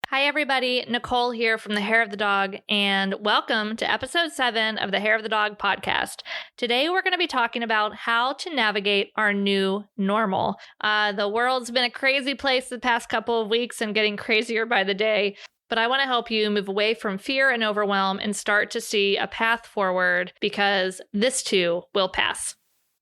Hi, everybody. Nicole here from the Hair of the Dog, and welcome to episode 7 of the Hair of the Dog podcast. Today, we're going to be talking about how to navigate our new normal. The world's been a crazy place the past couple of weeks and getting crazier by the day. But I want to help you move away from fear and overwhelm and start to see a path forward, because this too will pass.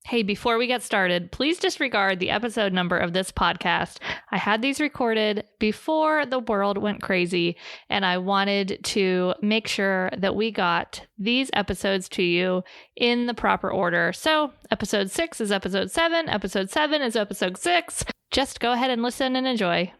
Hey, before we get started, please disregard the episode number of this podcast. I had these recorded before the world went crazy, and I wanted to make sure that we got these episodes to you in the proper order. So episode 6 is episode 7, episode 7 is episode 6. Just go ahead and listen and enjoy.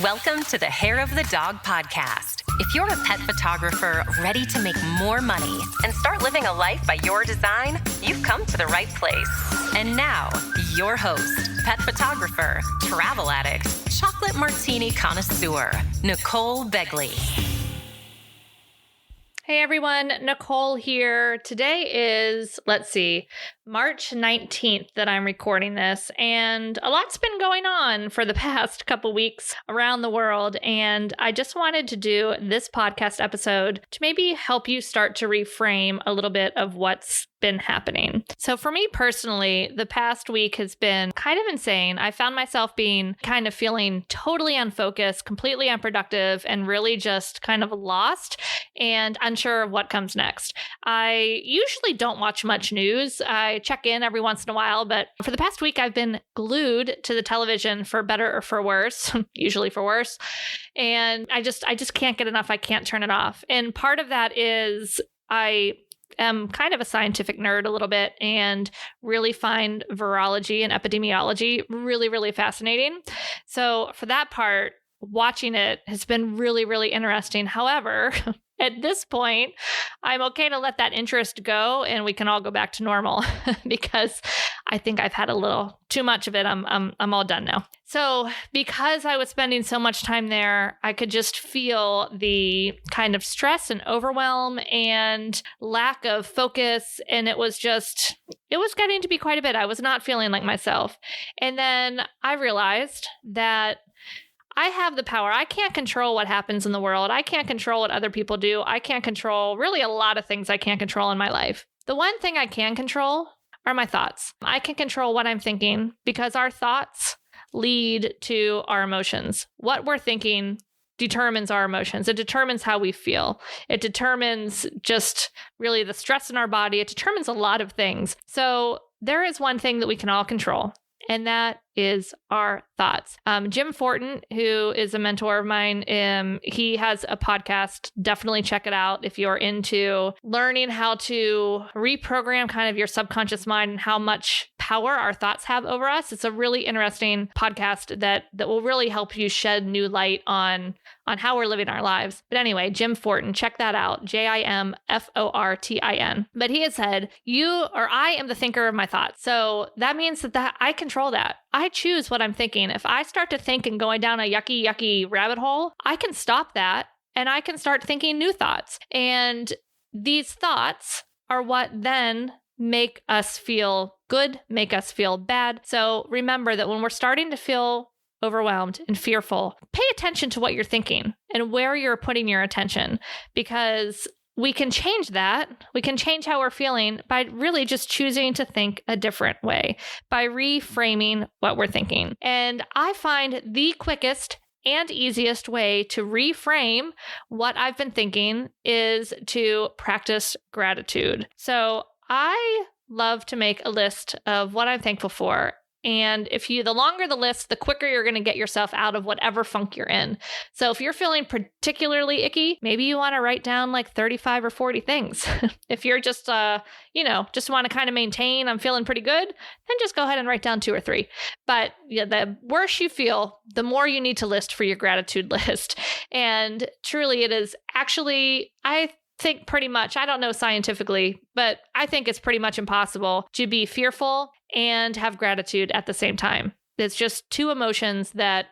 Welcome to the Hair of the Dog podcast. If you're a pet photographer ready to make more money and start living a life by your design, you've come to the right place. And now, your host, pet photographer, travel addict, chocolate martini connoisseur, Nicole Begley. Hey everyone, Nicole here. Today is, March 19th that I'm recording this, and a lot's been going on for the past couple weeks around the world, and I just wanted to do this podcast episode to maybe help you start to reframe a little bit of what's been happening. So for me personally, the past week has been kind of insane. I found myself feeling totally unfocused, completely unproductive, and really just kind of lost and unsure of what comes next. I usually don't watch much news. I check in every once in a while, but for the past week, I've been glued to the television for better or for worse, usually for worse. And I just can't get enough. I can't turn it off. And part of that is I am kind of a scientific nerd a little bit and really find virology and epidemiology really, really fascinating. So for that part, watching it has been really, really interesting. However, at this point, I'm okay to let that interest go and we can all go back to normal because I think I've had a little too much of it. I'm all done now. So because I was spending so much time there, I could just feel the kind of stress and overwhelm and lack of focus. And it was getting to be quite a bit. I was not feeling like myself. And then I realized that I have the power. I can't control what happens in the world. I can't control what other people do. I can't control really a lot of things I can't control in my life. The one thing I can control are my thoughts. I can control what I'm thinking because our thoughts lead to our emotions. What we're thinking determines our emotions. It determines how we feel. It determines just really the stress in our body. It determines a lot of things. So there is one thing that we can all control, and that is our thoughts. Jim Fortin, who is a mentor of mine, he has a podcast. Definitely check it out if you're into learning how to reprogram kind of your subconscious mind and how much power our thoughts have over us. It's a really interesting podcast that will really help you shed new light on how we're living our lives. But anyway, Jim Fortin, check that out. JimFortin. But he has said, I am the thinker of my thoughts. So that means that I control that. I choose what I'm thinking. If I start to think and going down a yucky rabbit hole, I can stop that and I can start thinking new thoughts. And these thoughts are what then make us feel good, make us feel bad. So remember that when we're starting to feel overwhelmed and fearful, pay attention to what you're thinking and where you're putting your attention, because we can change that. We can change how we're feeling by really just choosing to think a different way, by reframing what we're thinking. And I find the quickest and easiest way to reframe what I've been thinking is to practice gratitude. So I love to make a list of what I'm thankful for. And the longer the list, the quicker you're going to get yourself out of whatever funk you're in. So if you're feeling particularly icky, maybe you want to write down like 35 or 40 things. If you're just want to kind of maintain, I'm feeling pretty good, then just go ahead and write down 2 or 3. But the worse you feel, the more you need to list for your gratitude list. And truly it is actually, I think pretty much, I don't know scientifically, but I think it's pretty much impossible to be fearful and have gratitude at the same time. It's just 2 emotions that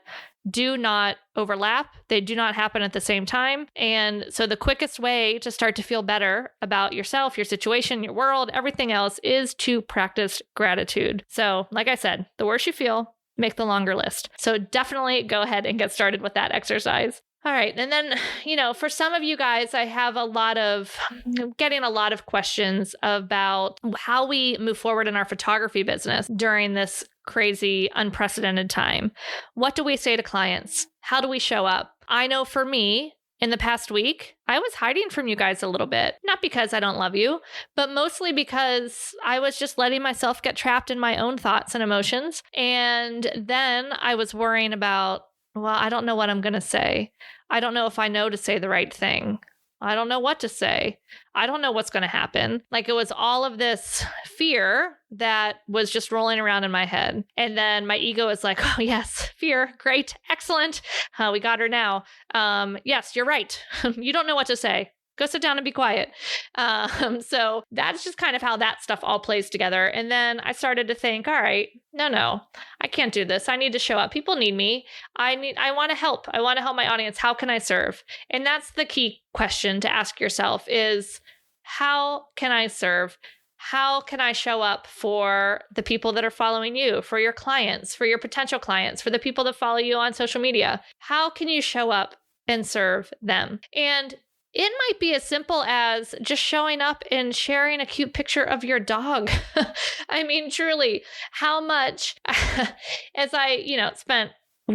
do not overlap. They do not happen at the same time. And so the quickest way to start to feel better about yourself, your situation, your world, everything else is to practice gratitude. So like I said, the worse you feel, make the longer list. So definitely go ahead and get started with that exercise. All right. And then, for some of you guys, I have getting a lot of questions about how we move forward in our photography business during this crazy, unprecedented time. What do we say to clients? How do we show up? I know for me, in the past week, I was hiding from you guys a little bit, not because I don't love you, but mostly because I was just letting myself get trapped in my own thoughts and emotions. And then I was worrying about, well, I don't know what I'm going to say. I don't know if I know to say the right thing. I don't know what to say. I don't know what's going to happen. Like, it was all of this fear that was just rolling around in my head. And then my ego is like, oh, yes, fear. Great. Excellent. We got her now. Yes, you're right. You don't know what to say. Go sit down and be quiet. So that's just kind of how that stuff all plays together. And then I started to think, all right, no, I can't do this. I need to show up. People need me. I want to help. I want to help my audience. How can I serve? And that's the key question to ask yourself is, how can I serve? How can I show up for the people that are following you, for your clients, for your potential clients, for the people that follow you on social media? How can you show up and serve them? And it might be as simple as just showing up and sharing a cute picture of your dog. I mean, truly, how much, as I, spent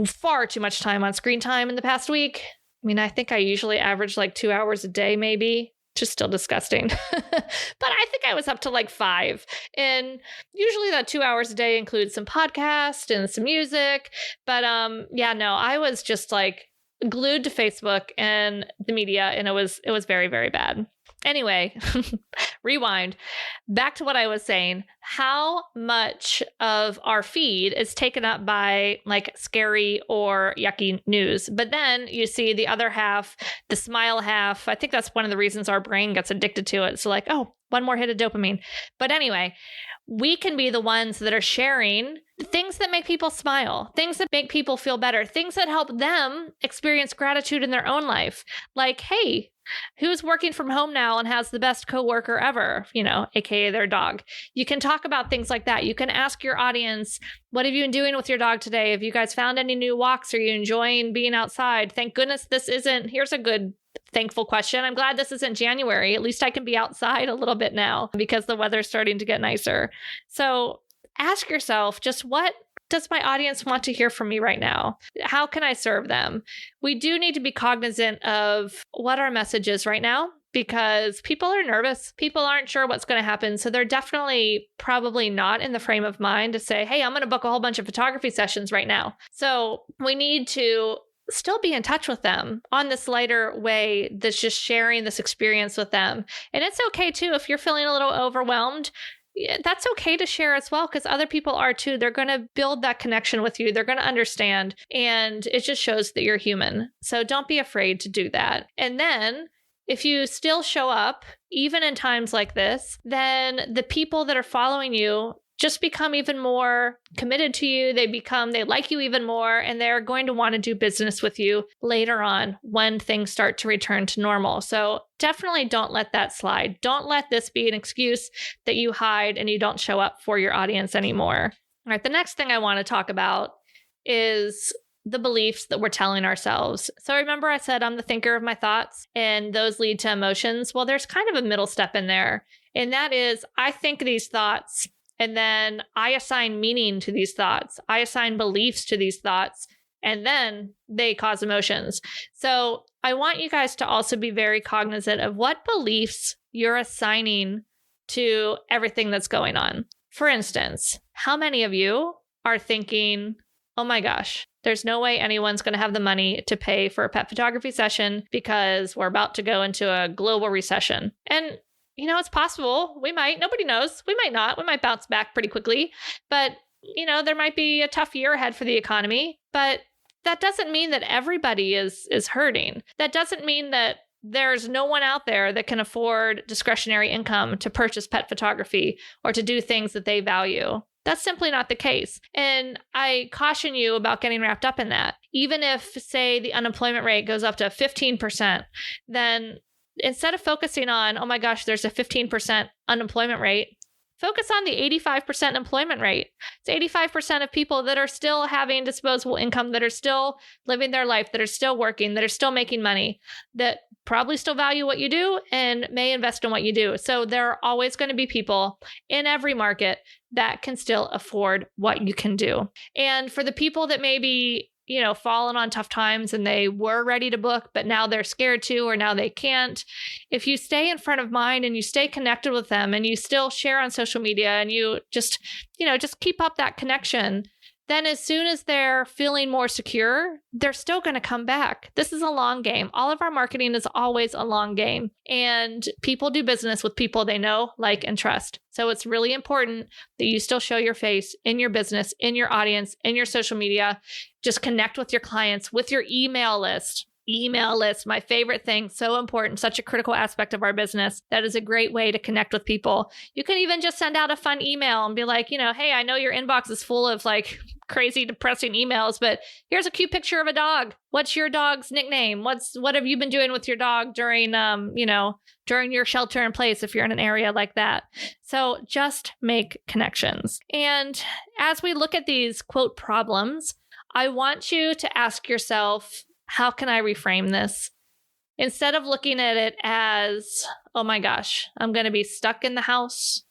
far too much time on screen time in the past week. I mean, I think I usually average like 2 hours a day, maybe. Just still disgusting. But I think I was up to like 5. And usually that 2 hours a day includes some podcast and some music. But I was just like glued to Facebook and the media, and it was very, very bad. Anyway, rewind back to what I was saying. How much of our feed is taken up by like scary or yucky news? But then you see the other half, the smile half. I think that's one of the reasons our brain gets addicted to it. So like, oh, one more hit of dopamine. But anyway, we can be the ones that are sharing things that make people smile, things that make people feel better, things that help them experience gratitude in their own life. Like, hey, who's working from home now and has the best coworker ever, aka their dog. You can talk about things like that. You can ask your audience, what have you been doing with your dog today? Have you guys found any new walks? Are you enjoying being outside? Thank goodness here's a good thankful question. I'm glad this isn't January. At least I can be outside a little bit now because the weather's starting to get nicer. So ask yourself, just what does my audience want to hear from me right now? How can I serve them? We do need to be cognizant of what our message is right now because people are nervous. People aren't sure what's going to happen. So they're definitely probably not in the frame of mind to say, hey, I'm going to book a whole bunch of photography sessions right now. So we need to still be in touch with them on this lighter way that's just sharing this experience with them. And it's okay too if you're feeling a little overwhelmed. That's okay to share as well because other people are too. They're going to build that connection with you. They're going to understand. And it just shows that you're human. So don't be afraid to do that. And then if you still show up, even in times like this, then the people that are following you just become even more committed to you. They like you even more, and they're going to want to do business with you later on when things start to return to normal. So definitely don't let that slide. Don't let this be an excuse that you hide and you don't show up for your audience anymore. All right, the next thing I want to talk about is the beliefs that we're telling ourselves. So remember I said I'm the thinker of my thoughts and those lead to emotions. Well, there's kind of a middle step in there. And that is I think these thoughts and then I assign meaning to these thoughts. I assign beliefs to these thoughts, and then they cause emotions. So I want you guys to also be very cognizant of what beliefs you're assigning to everything that's going on. For instance, how many of you are thinking, oh my gosh, there's no way anyone's going to have the money to pay for a pet photography session because we're about to go into a global recession. And it's possible. We might. Nobody knows. We might not. We might bounce back pretty quickly. But, there might be a tough year ahead for the economy. But that doesn't mean that everybody is hurting. That doesn't mean that there's no one out there that can afford discretionary income to purchase pet photography or to do things that they value. That's simply not the case. And I caution you about getting wrapped up in that. Even if, say, the unemployment rate goes up to 15%, then instead of focusing on, oh my gosh, there's a 15% unemployment rate, Focus on the 85% employment rate. It's 85% of people that are still having disposable income, that are still living their life, that are still working, that are still making money, that probably still value what you do and may invest in what you do. So there are always going to be people in every market that can still afford what you can do. And for the people that maybe fallen on tough times and they were ready to book, but now they're scared to, or now they can't. If you stay in front of mind and you stay connected with them and you still share on social media and you just keep up that connection, then as soon as they're feeling more secure, they're still going to come back. This is a long game. All of our marketing is always a long game, and people do business with people they know, like, and trust. So it's really important that you still show your face in your business, in your audience, in your social media. Just connect with your clients, with your email list. Email list, my favorite thing, so important, such a critical aspect of our business. That is a great way to connect with people. You can even just send out a fun email and be like, hey, I know your inbox is full of like crazy, depressing emails, but here's a cute picture of a dog. What's your dog's nickname? What have you been doing with your dog during during your shelter in place if you're in an area like that? So just make connections. And as we look at these quote problems, I want you to ask yourself, how can I reframe this? Instead of looking at it as, oh my gosh, I'm going to be stuck in the house.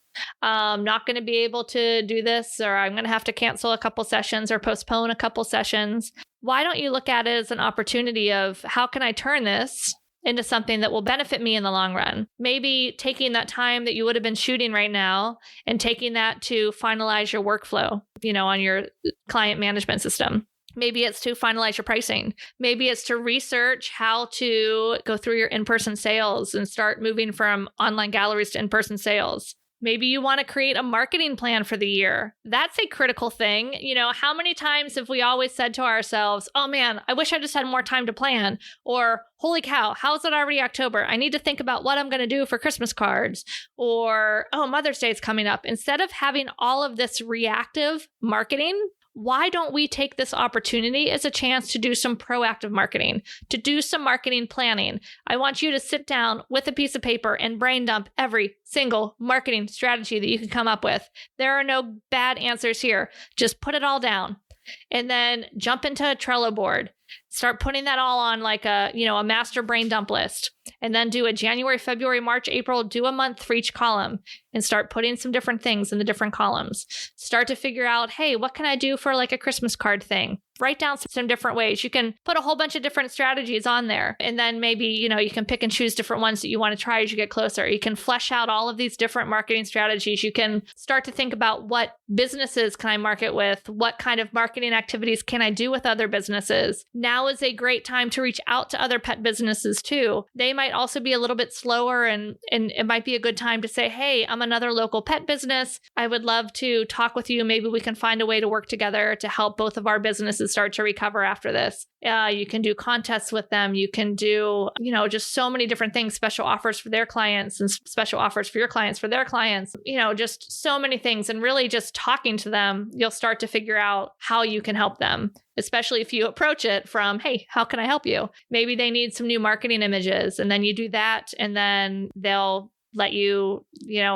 I'm not going to be able to do this, or I'm going to have to cancel a couple sessions or postpone a couple sessions. Why don't you look at it as an opportunity of how can I turn this into something that will benefit me in the long run? Maybe taking that time that you would have been shooting right now and taking that to finalize your workflow, on your client management system. Maybe it's to finalize your pricing. Maybe it's to research how to go through your in-person sales and start moving from online galleries to in-person sales. Maybe you want to create a marketing plan for the year. That's a critical thing. How many times have we always said to ourselves, oh man, I wish I just had more time to plan? Or holy cow, how is it already October? I need to think about what I'm going to do for Christmas cards. Or, oh, Mother's Day is coming up. Instead of having all of this reactive marketing, why don't we take this opportunity as a chance to do some proactive marketing, to do some marketing planning? I want you to sit down with a piece of paper and brain dump every single marketing strategy that you can come up with. There are no bad answers here. Just put it all down and then jump into a Trello board. Start putting that all on like a master brain dump list, and then do a January, February, March, April, do a month for each column and start putting some different things in the different columns. Start to figure out, hey, what can I do for like a Christmas card thing? Write down some different ways. You can put a whole bunch of different strategies on there. And then maybe, you can pick and choose different ones that you want to try as you get closer. You can flesh out all of these different marketing strategies. You can start to think about what businesses can I market with? What kind of marketing activities can I do with other businesses? Now is a great time to reach out to other pet businesses too. They might also be a little bit slower, and it might be a good time to say, hey, I'm another local pet business. I would love to talk with you. Maybe we can find a way to work together to help both of our businesses start to recover after this. You can do contests with them. You can do, just so many different things, special offers for their clients and special offers for your clients, for their clients, just so many things. And really just talking to them, you'll start to figure out how you can help them, especially if you approach it from, hey, how can I help you? Maybe they need some new marketing images, and then you do that, and then they'll let you,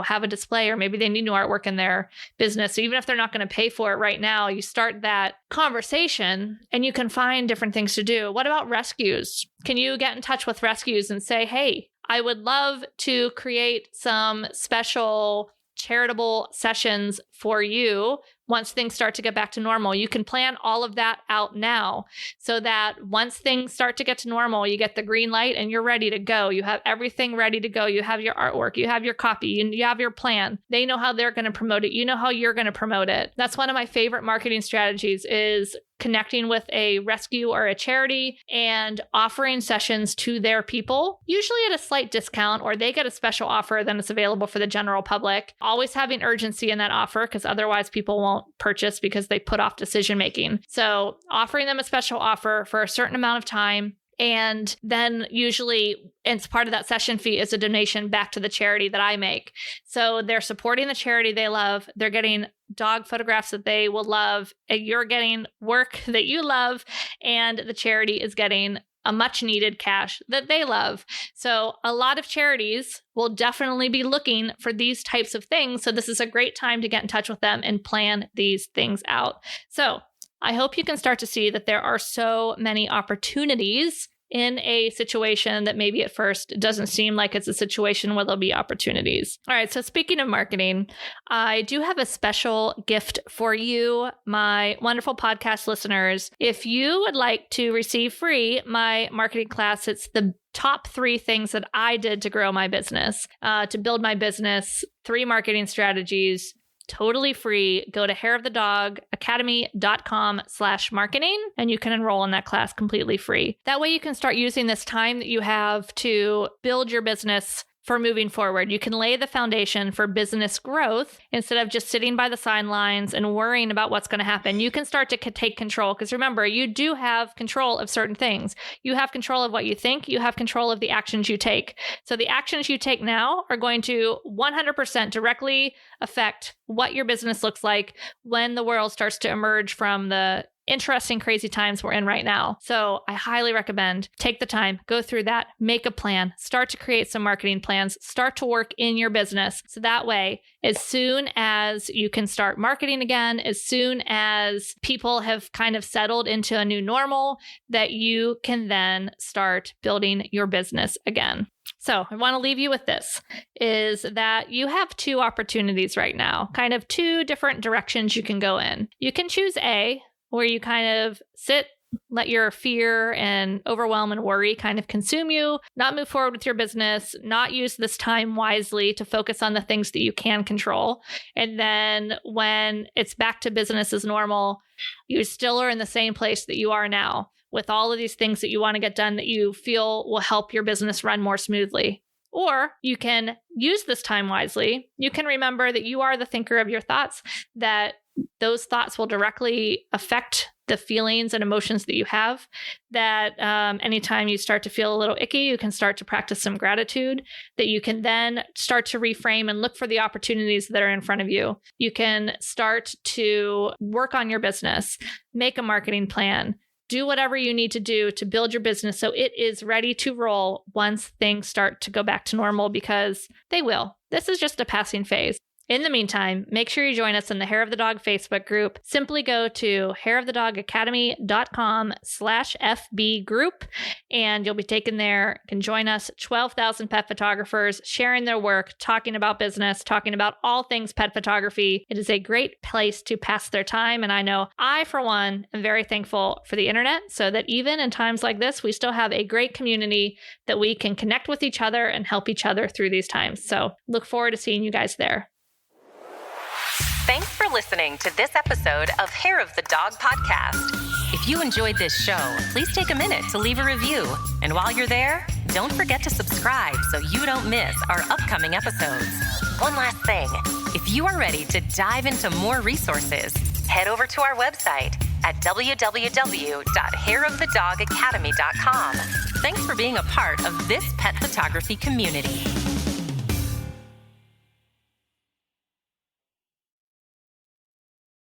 have a display, or maybe they need new artwork in their business. So even if they're not going to pay for it right now, you start that conversation and you can find different things to do. What about rescues? Can you get in touch with rescues and say, hey, I would love to create some special charitable sessions for you once things start to get back to normal? You can plan all of that out now so that once things start to get to normal, you get the green light and you're ready to go. You have everything ready to go. You have your artwork, you have your copy, and you have your plan. They know how they're going to promote it. You know how you're going to promote it. That's one of my favorite marketing strategies, is connecting with a rescue or a charity and offering sessions to their people, usually at a slight discount, or they get a special offer than it's available for the general public. Always having urgency in that offer, because otherwise people won't purchase because they put off decision making. So offering them a special offer for a certain amount of time. And then usually, it's part of that session fee is a donation back to the charity that I make. So they're supporting the charity they love. They're getting dog photographs that they will love. You're getting work that you love, and the charity is getting a much needed cash that they love. So a lot of charities will definitely be looking for these types of things. So this is a great time to get in touch with them and plan these things out. So I hope you can start to see that there are so many opportunities in a situation that maybe at first doesn't seem like it's a situation where there'll be opportunities. All right, so speaking of marketing, I do have a special gift for you, my wonderful podcast listeners. If you would like to receive free my marketing class, it's the top 3 things that I did to grow my business, to build my business, 3 marketing strategies. Totally free. Go to hairofthedogacademy.com/marketing and you can enroll in that class completely free. That way you can start using this time that you have to build your business for moving forward. You can lay the foundation for business growth instead of just sitting by the sidelines and worrying about what's going to happen. You can start to take control because remember, you do have control of certain things. You have control of what you think. You have control of the actions you take. So the actions you take now are going to 100% directly affect what your business looks like when the world starts to emerge from the interesting, crazy times we're in right now. So I highly recommend take the time, go through that, make a plan, start to create some marketing plans, start to work in your business. So that way, as soon as you can start marketing again, as soon as people have kind of settled into a new normal, that you can then start building your business again. So I want to leave you with this, is that you have 2 opportunities right now, kind of 2 different directions you can go in. You can choose A, where you kind of sit, let your fear and overwhelm and worry kind of consume you, not move forward with your business, not use this time wisely to focus on the things that you can control. And then when it's back to business as normal, you still are in the same place that you are now with all of these things that you want to get done that you feel will help your business run more smoothly. Or you can use this time wisely. You can remember that you are the thinker of your thoughts, that those thoughts will directly affect the feelings and emotions that you have, that anytime you start to feel a little icky, you can start to practice some gratitude, that you can then start to reframe and look for the opportunities that are in front of you. You can start to work on your business, make a marketing plan, do whatever you need to do to build your business so it is ready to roll once things start to go back to normal, because they will. This is just a passing phase. In the meantime, make sure you join us in the Hair of the Dog Facebook group. Simply go to hairofthedogacademy.com/FB group, and you'll be taken there. You can join us, 12,000 pet photographers sharing their work, talking about business, talking about all things pet photography. It is a great place to pass their time. And I know I, for one, am very thankful for the internet, so that even in times like this, we still have a great community that we can connect with each other and help each other through these times. So look forward to seeing you guys there. Thanks for listening to this episode of Hair of the Dog podcast. If you enjoyed this show, please take a minute to leave a review. And while you're there, don't forget to subscribe so you don't miss our upcoming episodes. One last thing, if you are ready to dive into more resources, head over to our website at www.hairofthedogacademy.com. Thanks for being a part of this pet photography community.